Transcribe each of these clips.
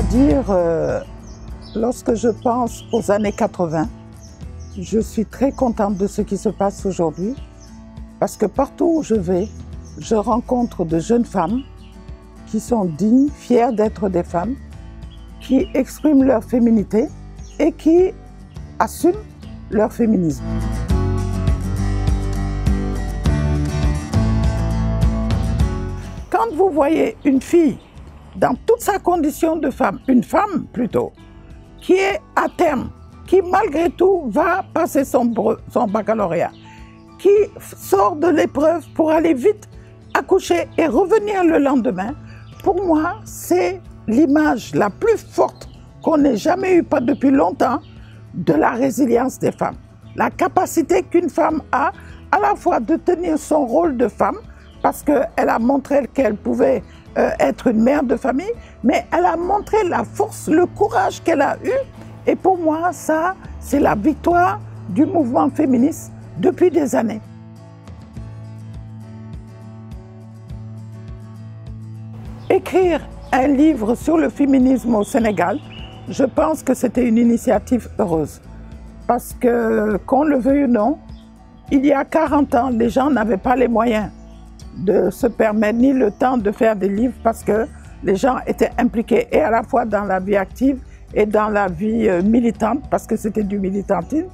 dois dire, lorsque je pense aux années 80, je suis très contente de ce qui se passe aujourd'hui parce que partout où je vais, je rencontre de jeunes femmes qui sont dignes, fières d'être des femmes, qui expriment leur féminité et qui assument leur féminisme. Quand vous voyez une fille dans toute sa condition de femme, une femme plutôt, qui est à terme, qui malgré tout va passer son baccalauréat, qui sort de l'épreuve pour aller vite accoucher et revenir le lendemain, pour moi, c'est l'image la plus forte qu'on n'ait jamais eue, pas depuis longtemps, de la résilience des femmes. La capacité qu'une femme a à la fois de tenir son rôle de femme, parce qu'elle a montré qu'elle pouvait être une mère de famille, mais elle a montré la force, le courage qu'elle a eu. Et pour moi, ça, c'est la victoire du mouvement féministe depuis des années. Écrire un livre sur le féminisme au Sénégal, je pense que c'était une initiative heureuse. Parce que, qu'on le veuille ou non, il y a 40 ans, les gens n'avaient pas les moyens de se permettre ni le temps de faire des livres parce que les gens étaient impliqués et à la fois dans la vie active et dans la vie militante parce que c'était du militantisme.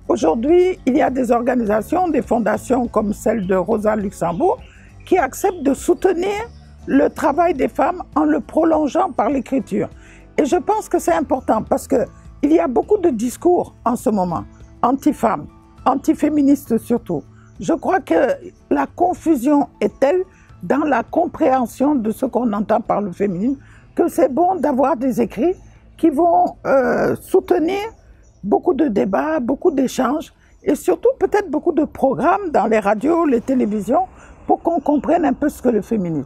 Aujourd'hui, il y a des organisations, des fondations comme celle de Rosa Luxembourg qui acceptent de soutenir le travail des femmes en le prolongeant par l'écriture. Et je pense que c'est important parce qu'il y a beaucoup de discours en ce moment, anti-femmes, anti-féministes surtout. Je crois que la confusion est telle dans la compréhension de ce qu'on entend par le féminisme que c'est bon d'avoir des écrits qui vont soutenir beaucoup de débats, beaucoup d'échanges et surtout peut-être beaucoup de programmes dans les radios, les télévisions pour qu'on comprenne un peu ce que le féminisme.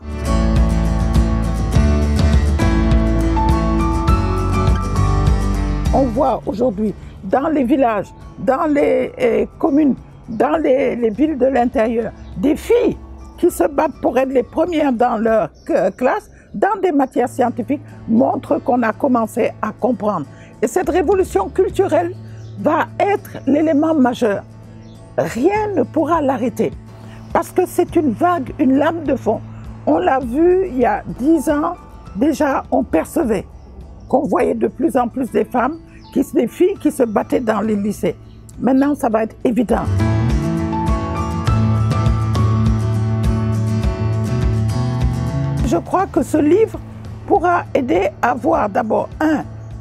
On voit aujourd'hui dans les villages, dans les communes, dans les villes de l'intérieur, des filles qui se battent pour être les premières dans leur classe, dans des matières scientifiques, montrent qu'on a commencé à comprendre. Et cette révolution culturelle va être l'élément majeur. Rien ne pourra l'arrêter, parce que c'est une vague, une lame de fond. On l'a vu il y a 10 ans, déjà on percevait qu'on voyait de plus en plus des femmes, des filles qui se battaient dans les lycées. Maintenant, ça va être évident. Je crois que ce livre pourra aider à voir d'abord,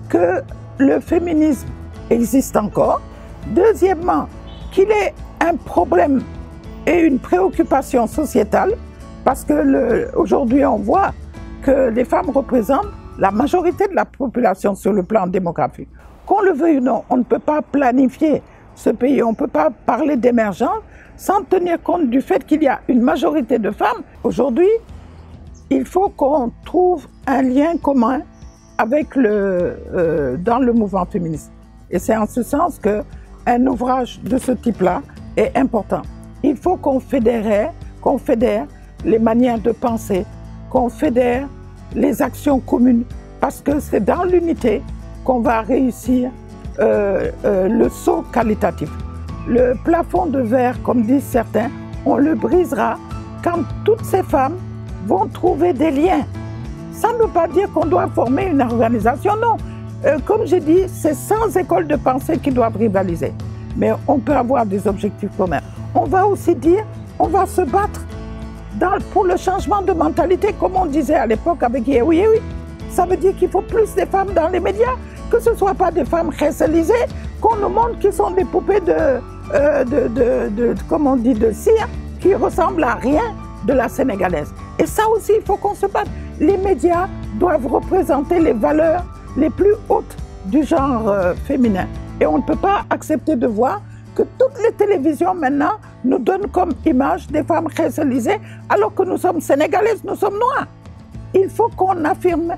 que le féminisme existe encore. Deuxièmement, qu'il est un problème et une préoccupation sociétale, parce qu'aujourd'hui on voit que les femmes représentent la majorité de la population sur le plan démographique. Qu'on le veuille ou non, on ne peut pas planifier ce pays, on ne peut pas parler d'émergence sans tenir compte du fait qu'il y a une majorité de femmes. Aujourd'hui, il faut qu'on trouve un lien commun avec dans le mouvement féministe. Et c'est en ce sens qu'un ouvrage de ce type-là est important. Il faut qu'on fédère les manières de penser, qu'on fédère les actions communes, parce que c'est dans l'unité qu'on va réussir le saut qualitatif. Le plafond de verre, comme disent certains, on le brisera quand toutes ces femmes vont trouver des liens. Ça ne veut pas dire qu'on doit former une organisation, non. Comme j'ai dit, c'est 100 écoles de pensée qui doivent rivaliser. Mais on peut avoir des objectifs communs. On va aussi dire, on va se battre pour le changement de mentalité, comme on disait à l'époque avec Yehui Yehui. Ça veut dire qu'il faut plus de femmes dans les médias, que ce ne soient pas des femmes racialisées, qu'on nous montre qui sont des poupées comme on dit, de cire, qui ressemblent à rien de la sénégalaise. Et ça aussi, il faut qu'on se batte. Les médias doivent représenter les valeurs les plus hautes du genre féminin. Et on ne peut pas accepter de voir que toutes les télévisions maintenant nous donnent comme image des femmes racialisées alors que nous sommes sénégalaises, nous sommes noires. Il faut qu'on affirme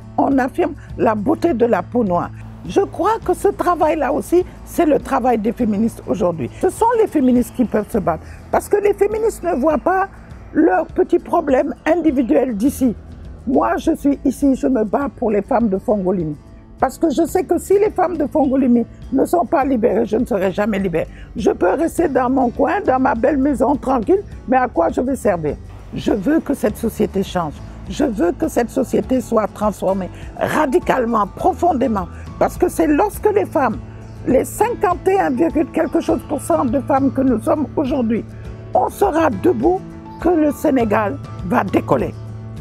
la beauté de la peau noire. Je crois que ce travail-là aussi, c'est le travail des féministes aujourd'hui. Ce sont les féministes qui peuvent se battre. Parce que les féministes ne voient pas leurs petits problèmes individuels d'ici. Moi, je suis ici, je me bats pour les femmes de Fongolimbi. Parce que je sais que si les femmes de Fongolimi ne sont pas libérées, je ne serai jamais libérée. Je peux rester dans mon coin, dans ma belle maison, tranquille, mais à quoi je vais servir? Je veux que cette société change. Je veux que cette société soit transformée radicalement, profondément. Parce que c'est lorsque les femmes, les 51, quelque chose % de femmes que nous sommes aujourd'hui, on sera debout que le Sénégal va décoller.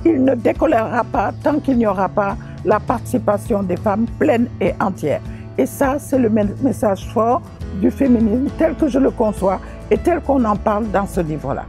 Il ne décollera pas tant qu'il n'y aura pas la participation des femmes pleine et entière. Et ça, c'est le message fort du féminisme tel que je le conçois et tel qu'on en parle dans ce livre-là.